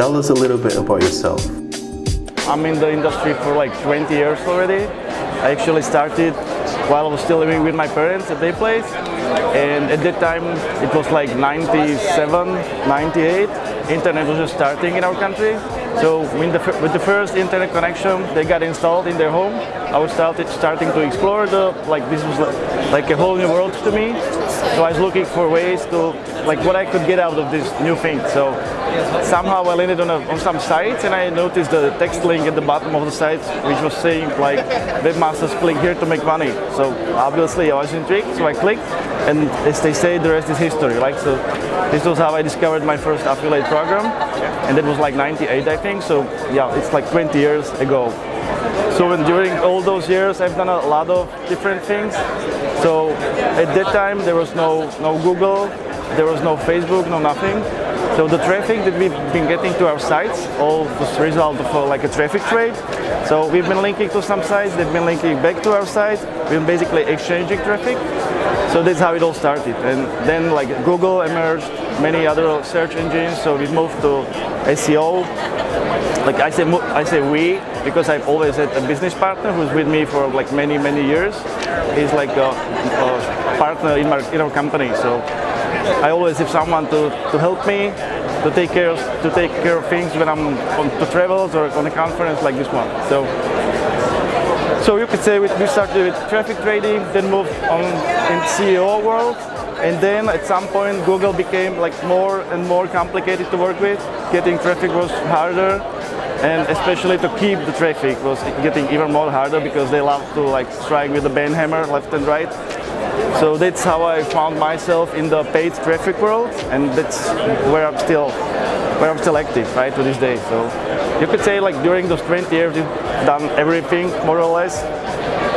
Tell us a little bit about yourself. I'm in the industry for like 20 years already. I actually started while I was still living with my parents at their place, and at that time it was like 97, 98. Internet was just starting in our country. So with the first internet connection they got installed in their home, I was starting to explore this was like a whole new world to me. So I was looking for ways to what I could get out of this new thing. So somehow I landed on some sites, and I noticed the text link at the bottom of the site which was saying like webmasters click here to make money. So obviously I was intrigued, so I clicked, and as they say, the rest is history. So this was how I discovered my first affiliate program, and that was like 98 I think. So yeah, it's like 20 years ago. So during all those years I've done a lot of different things. So at that time there was no Google, there was no Facebook, no nothing. So the traffic that we've been getting to our sites all was a result of like a traffic trade. So we've been linking to some sites, they've been linking back to our sites. We've been basically exchanging traffic. So that's how it all started. And then like Google emerged, many other search engines. So we moved to SEO. Like I say we, because I've always had a business partner who's with me for like many years. He's like a partner in our company. So I always have someone to help me to take care of things when I'm on to travels or on a conference like this one. So you could say we started with traffic trading, then moved on in CEO world, and then at some point Google became like more and more complicated to work with. Getting traffic was harder, and especially to keep the traffic was getting even more harder because they love to like strike with the band hammer left and right. So that's how I found myself in the paid traffic world, and that's where I'm still active right to this day. So you could say like during those 20 years I've done everything more or less.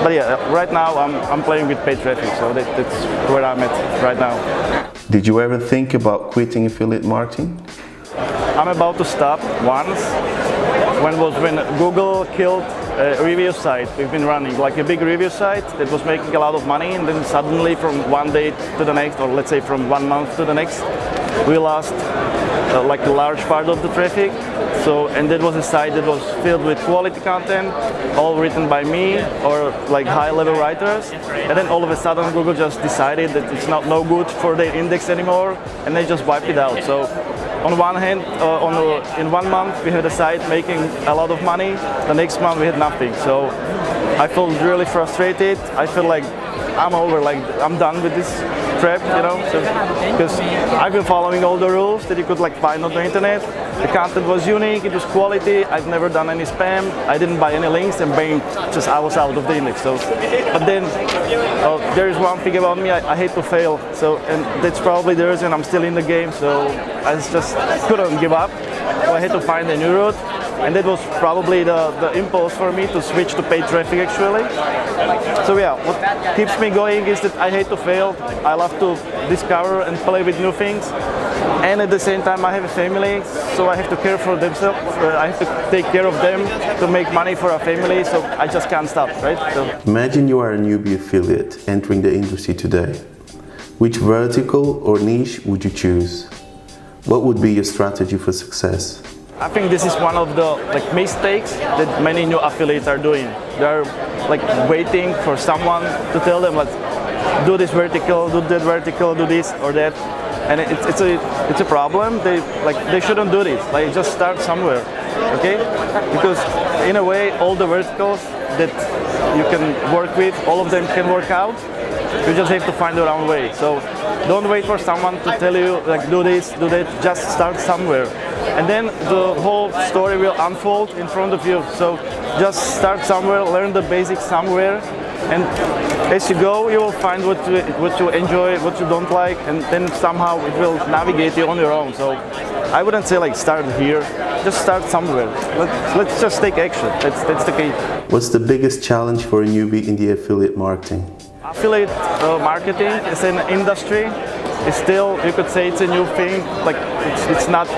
But yeah, right now I'm playing with paid traffic, so that's where I'm at right now. Did you ever think about quitting affiliate marketing? I'm about to stop once. When Google killed a review site we've been running, like a big review site that was making a lot of money, and then suddenly from one day to the next, or let's say from 1 month to the next, we lost like a large part of the traffic. So, and that was a site that was filled with quality content, all written by me or like high-level writers. And then all of a sudden Google just decided that it's no good for their index anymore, and they just wiped it out. So on one hand, in 1 month we had a site making a lot of money, the next month we had nothing. So I felt really frustrated. I feel like I'm over, like I'm done with this trap, you know, because I've been following all the rules that you could like find on the internet. The content was unique, it was quality, I've never done any spam, I didn't buy any links, and bang, just I was out of the index. So, but then there is one thing about me, I hate to fail, so, and that's probably the reason I'm still in the game. So I just couldn't give up, so I had to find a new route. And that was probably the impulse for me to switch to paid traffic actually. So yeah, what keeps me going is that I hate to fail. I love to discover and play with new things. And at the same time I have a family, so I have to care for themselves. I have to take care of them to make money for our family, so I just can't stop, right? So. Imagine you are a newbie affiliate entering the industry today. Which vertical or niche would you choose? What would be your strategy for success? I think this is one of the mistakes that many new affiliates are doing. They're waiting for someone to tell them, let's do this vertical, do that vertical, do this or that, and it's a problem. They shouldn't do this. Just start somewhere, okay? Because in a way, all the verticals that you can work with, all of them can work out. You just have to find your own way. So don't wait for someone to tell you do this, do that. Just start somewhere, and then the whole story will unfold in front of you. So just start somewhere, learn the basics somewhere, and as you go, you will find what you enjoy, what you don't like, and then somehow it will navigate you on your own. So I wouldn't say start here, just start somewhere. Let's just take action. That's the key. What's the biggest challenge for a newbie in the affiliate marketing? Affiliate marketing is an industry. It's still, you could say, it's a new thing. It's not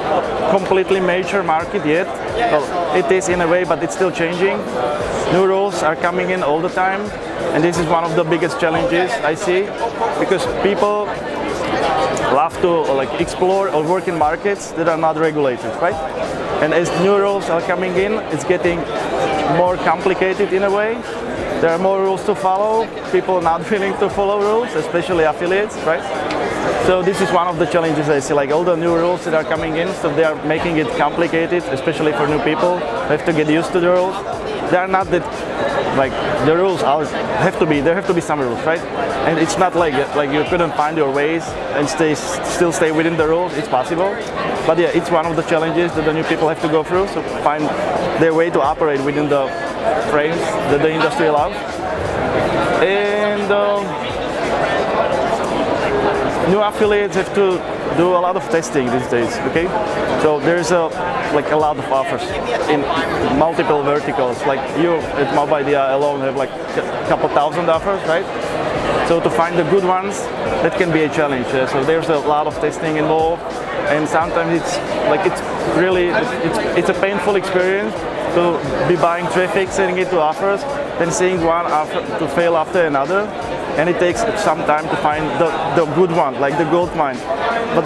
completely major market yet. Well, it is in a way, but it's still changing. New rules are coming in all the time, and this is one of the biggest challenges I see, because people love to explore or work in markets that are not regulated, right? And as new rules are coming in, it's getting more complicated in a way. There are more rules to follow, people not willing to follow rules, especially affiliates, right? So this is one of the challenges I see, like all the new rules that are coming in, so they are making it complicated, especially for new people. They have to get used to the rules. They are not that, like, the rules there have to be some rules, right? And it's not like you couldn't find your ways and still stay within the rules. It's possible, but yeah, it's one of the challenges that the new people have to go through. So find their way to operate within the frames that the industry allows. And new affiliates have to do a lot of testing these days. Okay, so there's a lot of offers in multiple verticals. Like you at Mobidea alone have like a couple thousand offers, right? So to find the good ones, that can be a challenge. So there's a lot of testing involved, and sometimes it's a painful experience to be buying traffic, sending it to offers, then seeing one offer to fail after another, and it takes some time to find the good one, like the gold mine. But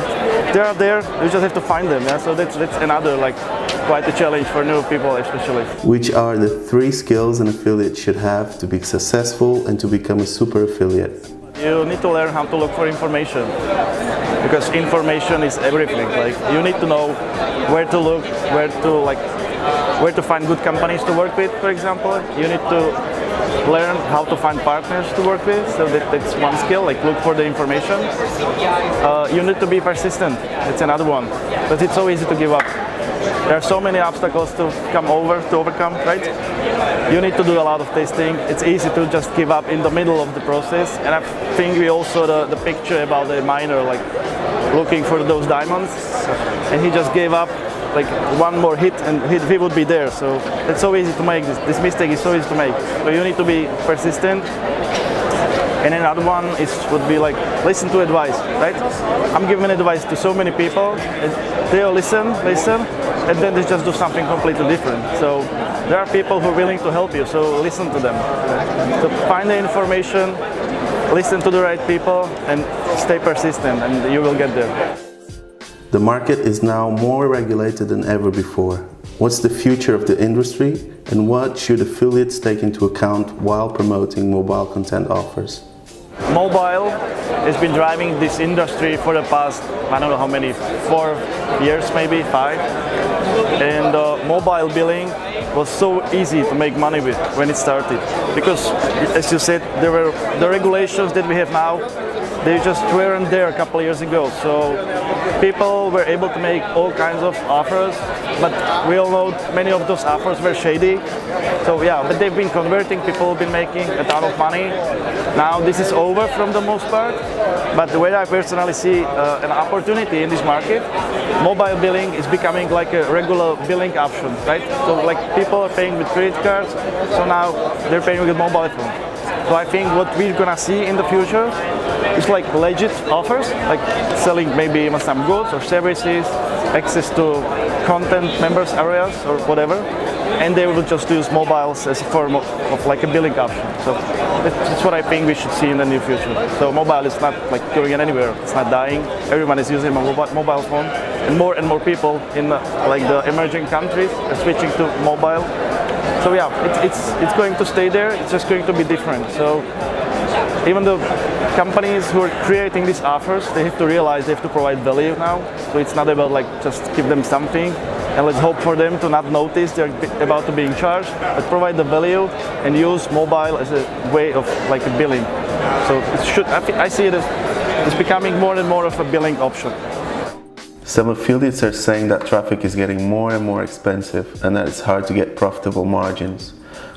they are there, you just have to find them. Yeah? So that's another quite a challenge for new people especially. Which are the 3 skills an affiliate should have to be successful and to become a super affiliate? You need to learn how to look for information, because information is everything. Like you need to know where to look, where to find good companies to work with, for example. You need to learn how to find partners to work with, so that's one skill, like look for the information. You need to be persistent, that's another one, but it's so easy to give up. There are so many obstacles to overcome, right? You need to do a lot of testing. It's easy to just give up in the middle of the process, and I think we also the picture about the miner, like looking for those diamonds, and he just gave up. Like one more hit and he would be there. So it's so easy to make this mistake is so easy to make. So you need to be persistent. And another one would be like listen to advice, right? I'm giving advice to so many people, and they'll listen, and then they just do something completely different. So there are people who are willing to help you, so listen to them. So find the information, listen to the right people, and stay persistent, and you will get there. The market is now more regulated than ever before. What's the future of the industry, and what should affiliates take into account while promoting mobile content offers? Mobile has been driving this industry for the past, I don't know how many, 4 years maybe, 5. And mobile billing was so easy to make money with when it started. Because, as you said, there were the regulations that we have now, they just weren't there a couple of years ago. So people were able to make all kinds of offers, but we all know many of those offers were shady. So yeah, but they've been converting, people have been making a ton of money. Now this is over from the most part, but the way I personally see an opportunity in this market, mobile billing is becoming like a regular billing option, right? So like people are paying with credit cards, so now they're paying with mobile phone. So I think what we're gonna see in the future is like legit offers, like selling maybe even some goods or services, access to content members areas or whatever, and they will just use mobiles as a form of like a billing option. So that's what I think we should see in the near future. So mobile is not like going anywhere, it's not dying. Everyone is using a mobile phone, and more people in like the emerging countries are switching to mobile. So yeah, it's going to stay there, it's just going to be different. So even the companies who are creating these offers, they have to realize they have to provide value now. So it's not about like just give them something and let's hope for them to not notice they're about to be in charge, but provide the value and use mobile as a way of like a billing. So I see it as it's becoming more and more of a billing option. Some affiliates are saying that traffic is getting more and more expensive and that it's hard to get profitable margins.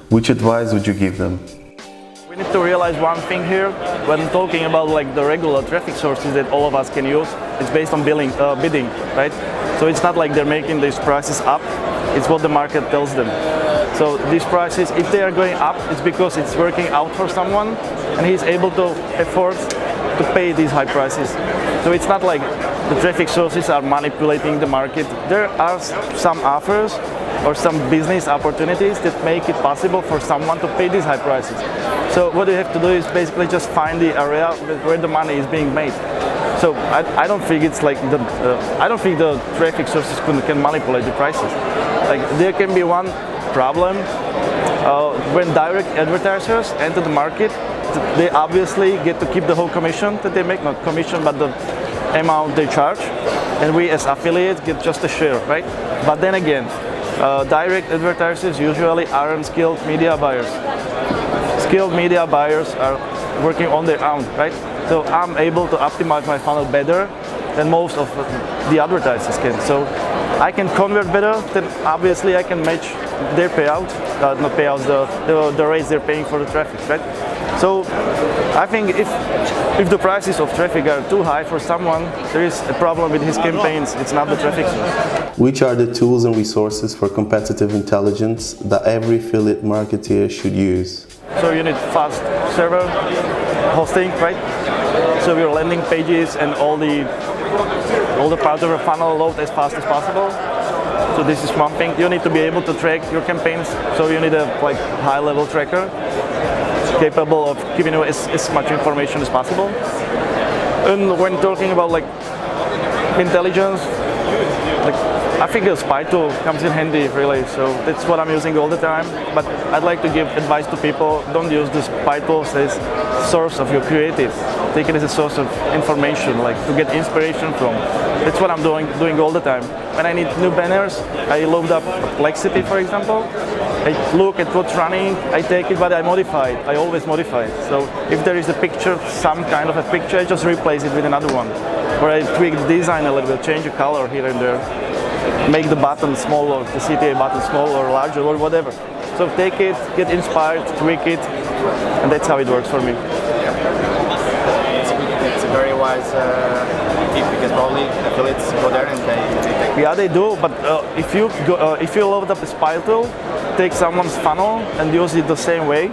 Which advice would you give them? We need to realize one thing here when talking about like the regular traffic sources that all of us can use. It's based on bidding, right? So it's not like they're making these prices up. It's what the market tells them. So these prices, if they are going up, it's because it's working out for someone, and he's able to afford to pay these high prices. So it's not like the traffic sources are manipulating the market. There are some offers or some business opportunities that make it possible for someone to pay these high prices. So what you have to do is basically just find the area where the money is being made. So I don't think it's like I don't think the traffic sources can manipulate the prices. Like there can be one problem when direct advertisers enter the market. They obviously get to keep the whole commission that they make, not commission, but the amount they charge, and we as affiliates get just a share, right? But then again, direct advertisers usually aren't skilled media buyers. Skilled media buyers are working on their own, right? So I'm able to optimize my funnel better than most of the advertisers can. So I can convert better, then obviously I can match their payout, not payouts, the rates they're paying for the traffic, right? So I think if the prices of traffic are too high for someone, there is a problem with his campaigns. It's not the traffic source. Which are the tools and resources for competitive intelligence that every affiliate marketer should use? So you need fast server hosting, right? So your landing pages and all the parts of your funnel load as fast as possible. So this is one thing. You need to be able to track your campaigns. So you need a high-level tracker capable of giving you as much information as possible. And when talking about intelligence, I think a spy tool comes in handy, really. So that's what I'm using all the time. But I'd like to give advice to people: don't use the spy tools as source of your creative. Take it as a source of information, to get inspiration from. That's what I'm doing all the time. When I need new banners, I load up Complexity, for example. I look at what's running, I take it, but I modify it. I always modify it. So if there is a picture, some kind of a picture, I just replace it with another one. Or I tweak the design a little bit, change the color here and there, make the button smaller, the CTA button smaller or larger or whatever. So take it, get inspired, tweak it, and that's how it works for me. It's a very wise tip, because probably affiliates go there and they take. Yeah, they do. But if you load up a spy tool, take someone's funnel and use it the same way.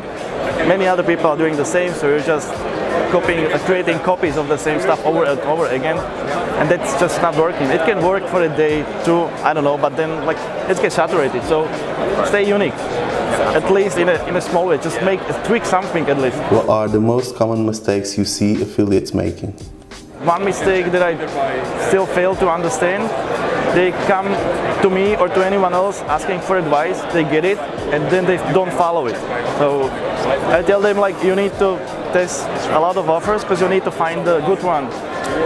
Many other people are doing the same, so you're just creating copies of the same stuff over and over again, and that's just not working. It can work for a day, two, I don't know, but then it gets saturated. So stay unique, at least in a small way. Just tweak something at least. What are the most common mistakes you see affiliates making? One mistake that I still fail to understand: they come to me or to anyone else asking for advice, they get it, and then they don't follow it. So I tell them you need to test a lot of offers because you need to find the good one.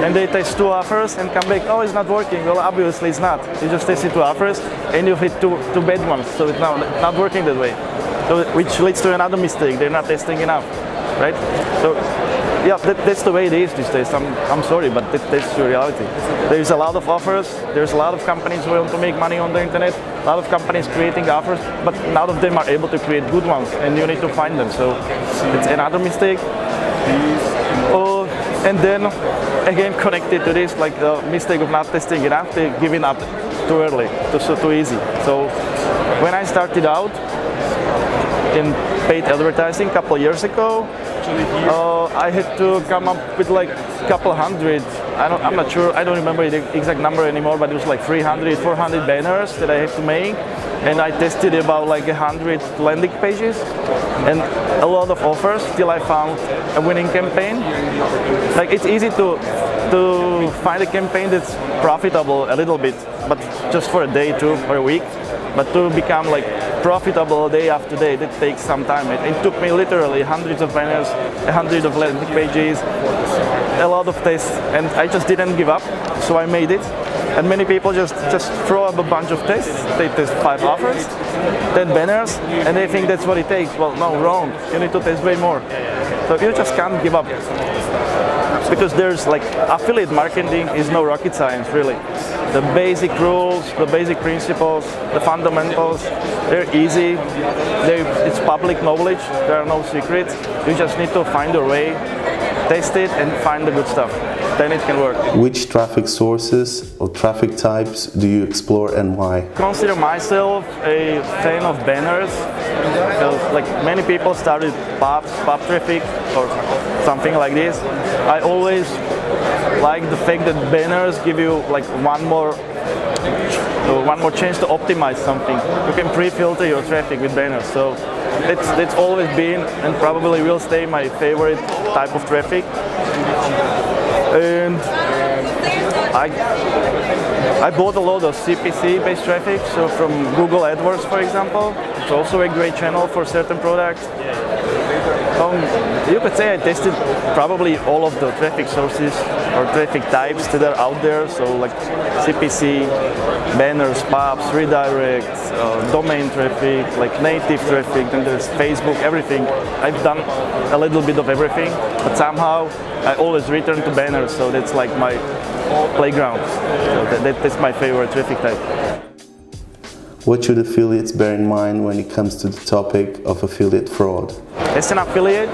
And they test 2 offers and come back, oh, it's not working. Well, obviously it's not. You just tested 2 offers and you hit two bad ones, so it's not working that way. So, which leads to another mistake: they're not testing enough, right? So yeah, that's the way it is these days. I'm sorry, but that's the reality. There's a lot of offers. There's a lot of companies who want to make money on the internet. A lot of companies creating offers, but none of them are able to create good ones, and you need to find them. So it's another mistake. And then again, connected to this, the mistake of not testing enough, they're giving up too early, too easy. So when I started out in paid advertising a couple of years ago, I had to come up with a couple hundred. I'm not sure. I don't remember the exact number anymore, but it was 300, 400 banners that I have to make, and I tested about 100 landing pages and a lot of offers till I found a winning campaign. It's easy to find a campaign that's profitable a little bit, but just for a day, 2 or a week. But to become profitable day after day, that takes some time. It took me literally hundreds of banners, 100 of landing pages, a lot of tests, and I just didn't give up. So I made it. And many people just throw up a bunch of tests. They test 5 offers, 10 banners, and they think that's what it takes. Well, no, wrong. You need to test way more. So you just can't give up. Because there's affiliate marketing is no rocket science, really. The basic rules, the basic principles, the fundamentals, they're easy. It's public knowledge. There are no secrets. You just need to find your way, test it, and find the good stuff. Then it can work. Which traffic sources or traffic types do you explore and why? I consider myself a fan of banners, because many people started pub traffic or something like this. I always like the fact that banners give you one more chance to optimize something. You can pre-filter your traffic with banners. So that's always been and probably will stay my favorite type of traffic. And I bought a lot of CPC-based traffic, so from Google AdWords, for example. It's also a great channel for certain products. You could say I tested probably all of the traffic sources or traffic types that are out there, so like CPC, banners, pubs, redirects, domain traffic, like native traffic, then there's Facebook, everything. I've done a little bit of everything, but somehow I always return to banners, so that's like my playground. So that's my favorite traffic type. What should affiliates bear in mind when it comes to the topic of affiliate fraud? As an affiliate,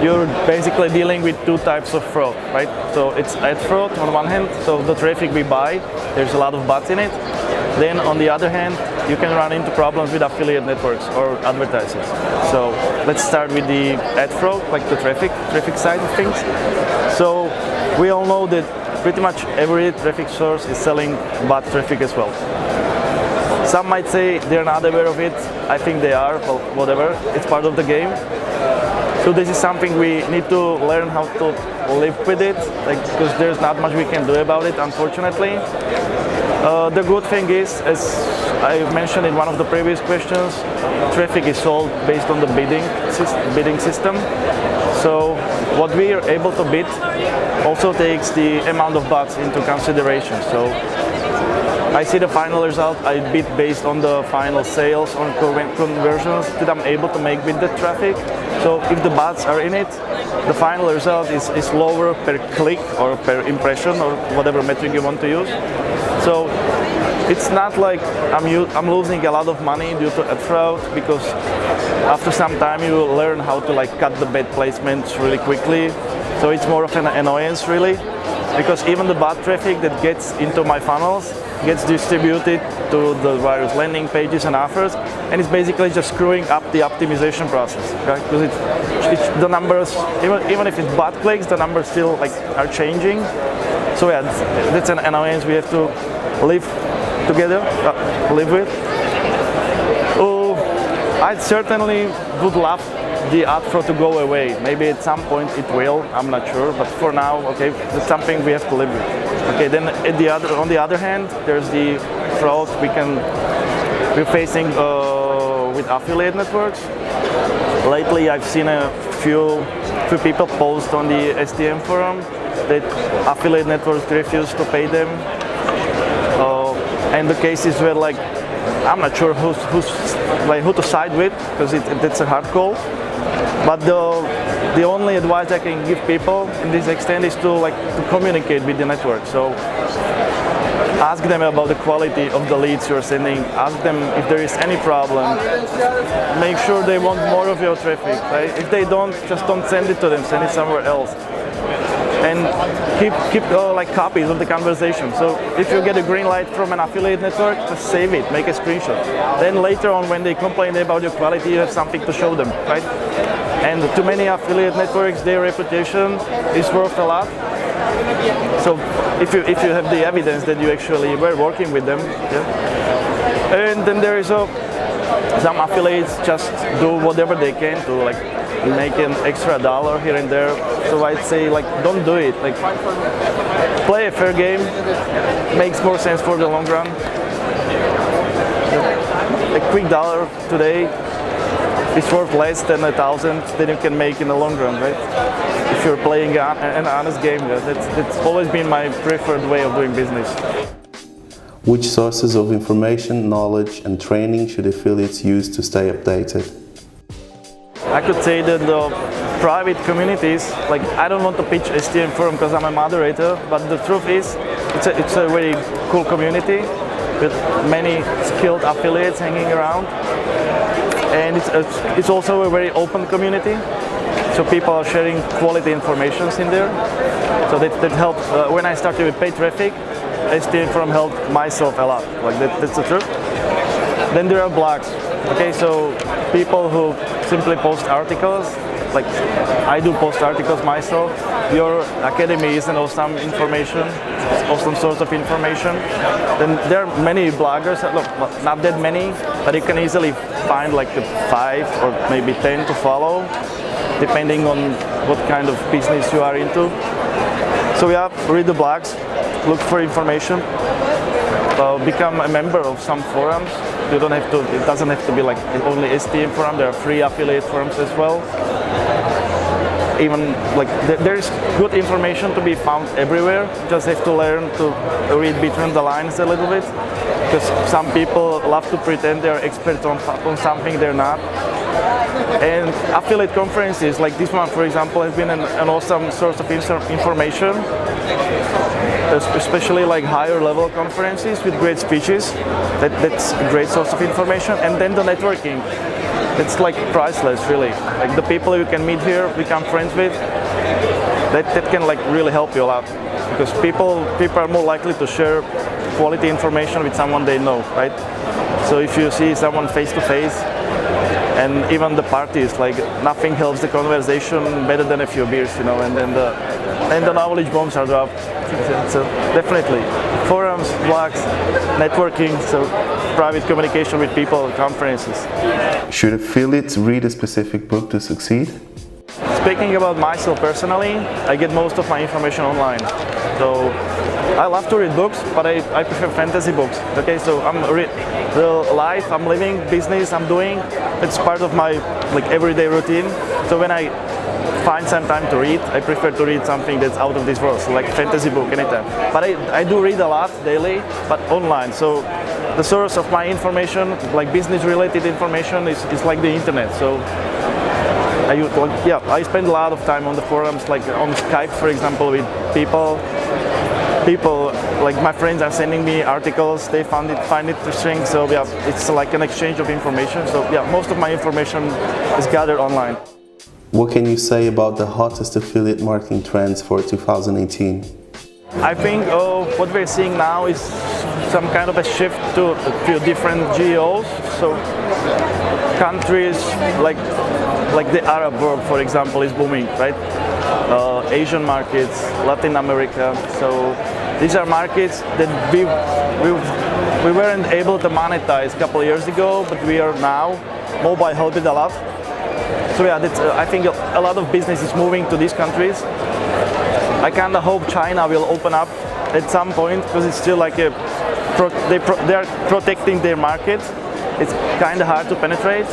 you're basically dealing with two types of fraud, right? So it's ad fraud on one hand, so the traffic we buy, there's a lot of bots in it. Then on the other hand, you can run into problems with affiliate networks or advertisers. So let's start with the ad fraud, like the traffic side of things. So we all know that pretty much every traffic source is selling bot traffic as well. Some might say they're not aware of it. I think they are, well, whatever. It's part of the game. So this is something we need to learn how to live with it, because there's not much we can do about it, unfortunately. The good thing is, as I mentioned in one of the previous questions, traffic is sold based on the bidding system. So what we are able to bid also takes the amount of bots into consideration. So I see the final result, I bid based on the final sales or conversions that I'm able to make with the traffic. So if the bots are in it, the final result is lower per click or per impression or whatever metric you want to use. So it's not like I'm losing a lot of money due to ad fraud, because after some time you will learn how to like cut the bad placements really quickly. So it's more of an annoyance really, because even the bot traffic that gets into my funnels gets distributed to the various landing pages and offers, and it's basically just screwing up the optimization process, right? Because the numbers, even if it's bot clicks, the numbers still like are changing. So yeah, that's an annoyance we have to live together, live with. I certainly would love the ad fraud to go away. Maybe at some point it will, I'm not sure, but for now, okay, that's something we have to live with. Okay, then on the other hand, there's the fraud we're facing with affiliate networks. Lately, I've seen a few people post on the STM forum that affiliate networks refuse to pay them, and the cases were like, I'm not sure who to side with, because it's a hard call. But the only advice I can give people in this extent is to communicate with the network. So ask them about the quality of the leads you're sending. Ask them if there is any problem. Make sure they want more of your traffic. Right? If they don't, just don't send it to them. Send it somewhere else. And keep copies of the conversation. So if you get a green light from an affiliate network, just save it, make a screenshot. Then later on, when they complain about your quality, you have something to show them, right? And to many affiliate networks, their reputation is worth a lot. So if you have the evidence that you actually were working with them, yeah. And then there is some affiliates just do whatever they can to make an extra dollar here and there. So I'd say don't do it. Play a fair game. Makes more sense for the long run. A quick dollar today is worth less than 1,000 that you can make in the long run, right? If you're playing an honest game, that's always been my preferred way of doing business. Which sources of information, knowledge, and training should affiliates use to stay updated? I could say that the private communities, I don't want to pitch STM forum because I'm a moderator, but the truth is, it's a very cool community with many skilled affiliates hanging around, and it's also a very open community. So people are sharing quality information in there. So that helps. When I started with paid traffic, STM forum helped myself a lot. That's the truth. Then there are blogs. Okay, so people who simply post articles, I do post articles myself. Your academy is an awesome awesome source of information. Then there are many bloggers, not that many, but you can easily find 5 or maybe 10 to follow, depending on what kind of business you are into. So yeah, read the blogs. look for information, become a member of some forums. You don't have to. It doesn't have to be like only STM forum. There are free affiliate forums as well. Even like there is good information to be found everywhere. Just have to learn to read between the lines a little bit, because some people love to pretend they're experts on something they're not. And affiliate conferences like this one, for example, has been an awesome source of information, especially like higher level conferences with great speeches. That's a great source of information. And then the networking. It's like priceless, really. Like the people you can meet here, become friends with, that can like really help you a lot. Because people are more likely to share quality information with someone they know, right? So if you see someone face to face, and even the parties, like nothing helps the conversation better than a few beers, you know, and then the knowledge bombs are dropped. So definitely, forums, blogs, networking, so private communication with people, conferences. Should affiliates read a specific book to succeed? Speaking about myself personally, I get most of my information online. So I love to read books, but I prefer fantasy books. Okay, so the life I'm living, business I'm doing, it's part of my like everyday routine. So when I find some time to read, I prefer to read something that's out of this world, so like fantasy book anytime. But I do read a lot daily, but online. So the source of my information, like business related information, is like the internet. So I spend a lot of time on the forums, like on Skype, for example, with people like my friends are sending me articles they find it interesting. So yeah, it's like an exchange of information. So yeah, most of my information is gathered online. What can you say about the hottest affiliate marketing trends for 2018? I think what we're seeing now is some kind of a shift to a few different geos. So countries like the Arab world, for example, is booming, right? Asian markets, Latin America. So these are markets that we weren't able to monetize a couple of years ago, but we are now. Mobile helped it a lot. So yeah, I think a lot of business is moving to these countries. I kind of hope China will open up at some point, because it's still like they are protecting their market. It's kind of hard to penetrate.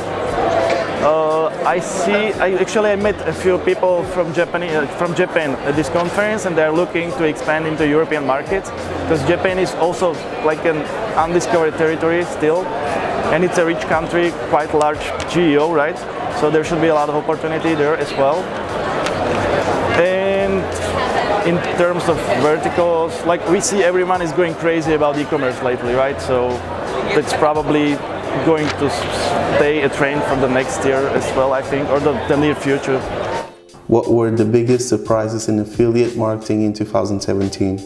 I met a few people from Japan at this conference, and they're looking to expand into European markets, because Japan is also like an undiscovered territory still, and it's a rich country, quite large geo, right? So there should be a lot of opportunity there as well. And in terms of verticals, like we see everyone is going crazy about e-commerce lately, right? So that's probably going to stay a trend for the next year as well, I think, or the near future. What were the biggest surprises in affiliate marketing in 2017?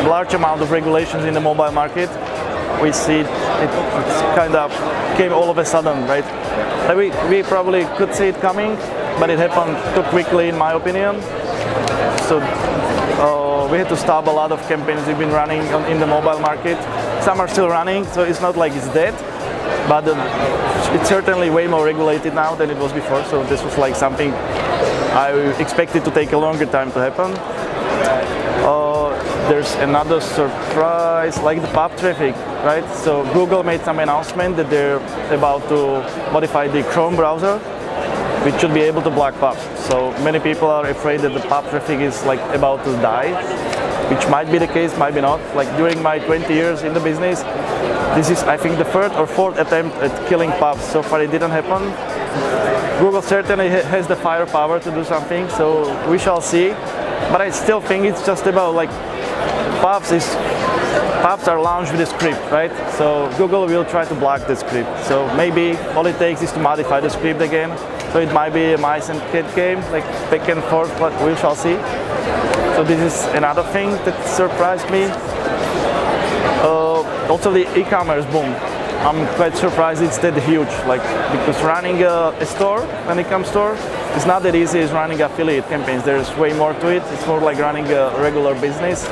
Large amount of regulations in the mobile market. We see it's kind of came all of a sudden, right? We probably could see it coming, but it happened too quickly, in my opinion. So we had to stop a lot of campaigns we've been running in the mobile market. Some are still running, so it's not like it's dead, but it's certainly way more regulated now than it was before. So this was like something I expected to take a longer time to happen. There's another surprise, like the pub traffic, right? So Google made some announcement that they're about to modify the Chrome browser, which should be able to block pubs. So many people are afraid that the pub traffic is like about to die, which might be the case, might be not. Like during my 20 years in the business, this is, I think, the third or fourth attempt at killing pubs. So far it didn't happen. Google certainly has the firepower to do something, so we shall see. But I still think it's just about like pubs are launched with a script, right? So Google will try to block the script. So maybe all it takes is to modify the script again. So it might be a mice and cat game, like back and forth, but we shall see. So this is another thing that surprised me. Also the e-commerce boom. I'm quite surprised it's that huge, like, because running a store, an e-com store, it's not that easy as running affiliate campaigns. There's way more to it. It's more like running a regular business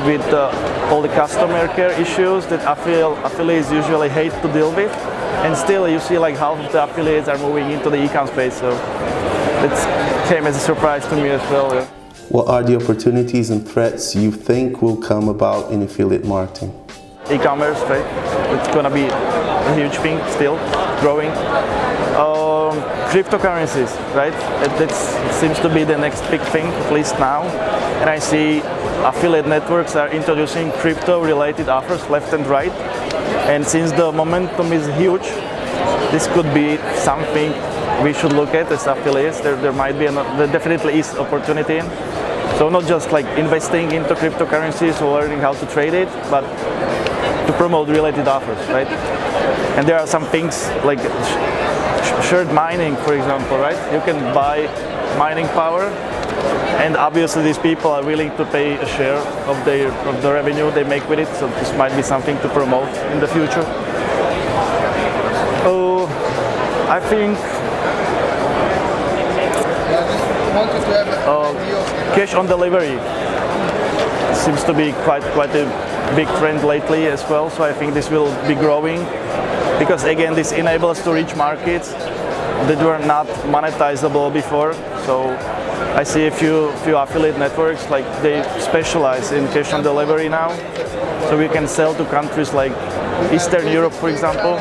with all the customer care issues that affiliates usually hate to deal with. And still you see like half of the affiliates are moving into the e-com space. So it came as a surprise to me as well. Yeah. What are the opportunities and threats you think will come about in affiliate marketing? E-commerce, right? It's gonna be a huge thing still, growing. Cryptocurrencies, right? It seems to be the next big thing, at least now. And I see affiliate networks are introducing crypto-related offers left and right. And since the momentum is huge, this could be something we should look at as affiliates. There might be, there definitely is opportunity in. So not just like investing into cryptocurrencies or learning how to trade it, but to promote related offers, right? And there are some things like shared mining, for example, right? You can buy mining power, and obviously these people are willing to pay a share of the revenue they make with it. So this might be something to promote in the future. So I think cash on delivery seems to be quite a big trend lately as well. So I think this will be growing because again, this enables us to reach markets that were not monetizable before. So I see a few affiliate networks like they specialize in cash on delivery now. So we can sell to countries like Eastern Europe, for example,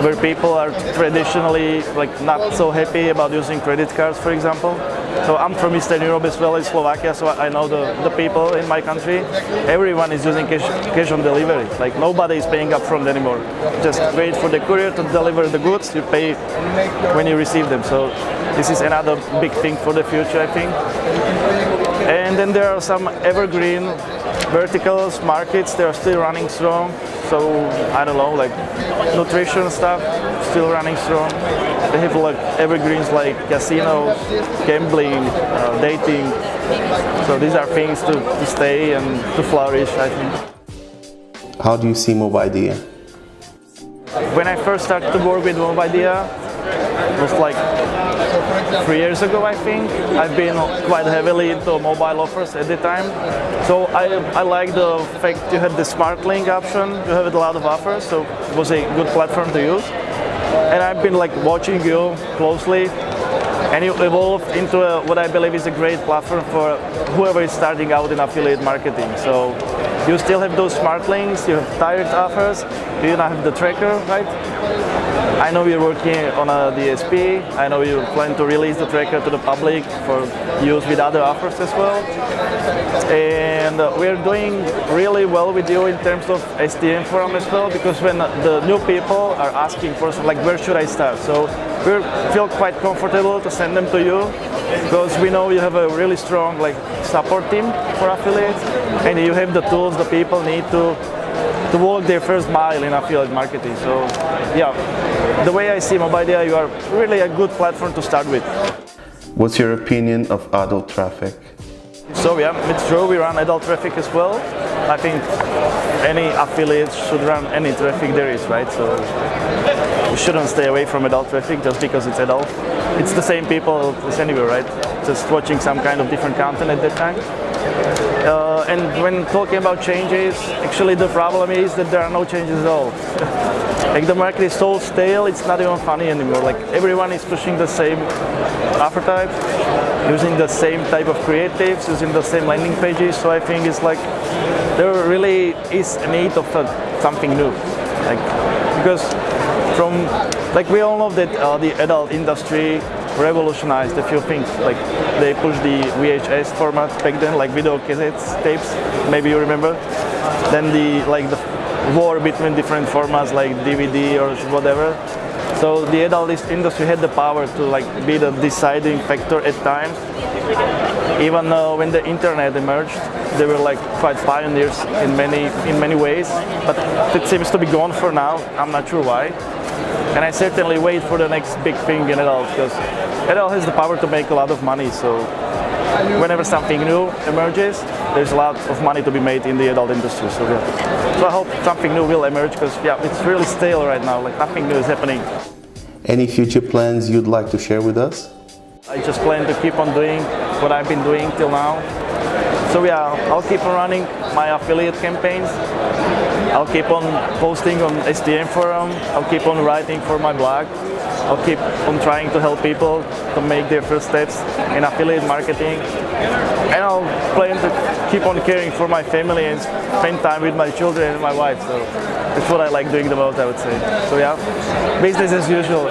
where people are traditionally like not so happy about using credit cards, for example. So I'm from Eastern Europe as well as Slovakia, so I know the people in my country. Everyone is using cash on delivery. Like nobody is paying up front anymore. Just wait for the courier to deliver the goods, you pay when you receive them. So this is another big thing for the future, I think. And then there are some evergreen verticals, markets, they are still running strong. So I don't know, like nutrition stuff, still running strong. They have like evergreens like casinos, gambling, dating. So these are things to stay and to flourish, I think. How do you see Mobidea? When I first started to work with Mobidea, it was like 3 years ago, I think. I've been quite heavily into mobile offers at the time. So I like the fact you had the smart link option, you have a lot of offers, so it was a good platform to use. And I've been like watching you closely, and you evolved into what I believe is a great platform for whoever is starting out in affiliate marketing. So you still have those smart links, you have direct offers, you now have the tracker, right? I know you're working on a DSP. I know you plan to release the tracker to the public for use with other offers as well. And we're doing really well with you in terms of STM forum as well, because when the new people are asking for like where should I start, so we feel quite comfortable to send them to you because we know you have a really strong like support team for affiliates, and you have the tools the people need to walk their first mile in affiliate marketing. So yeah, the way I see Mobidea, you are really a good platform to start with. What's your opinion of adult traffic? So yeah, it's true, we run adult traffic as well. I think any affiliate should run any traffic there is, right? So you shouldn't stay away from adult traffic just because it's adult. It's the same people as anywhere, right? Just watching some kind of different content at that time. And when talking about changes, actually the problem is that there are no changes at all. Like the market is so stale, it's not even funny anymore. Like everyone is pushing the same offer type, using the same type of creatives, using the same landing pages. So I think it's like there really is a need of something new. Like because from like we all know that the adult industry revolutionized a few things. Like they pushed the VHS format back then, like video cassettes, tapes. Maybe you remember. Then the war between different formats like DVD or whatever. So the adult industry had the power to like be the deciding factor at times. Even when the internet emerged, they were like quite pioneers in many ways. But it seems to be gone for now. I'm not sure why. And I certainly wait for the next big thing in adult, because adult has the power to make a lot of money. So whenever something new emerges, there's a lot of money to be made in the adult industry. So yeah. So I hope something new will emerge, because yeah, it's really stale right now. Like nothing new is happening. Any future plans you'd like to share with us? I just plan to keep on doing what I've been doing till now. So yeah, I'll keep on running my affiliate campaigns. I'll keep on posting on STM forum. I'll keep on writing for my blog. I'll keep on trying to help people to make their first steps in affiliate marketing. and I'll plan to keep on caring for my family and spend time with my children and my wife. So that's what I like doing the most, I would say. So yeah, business as usual.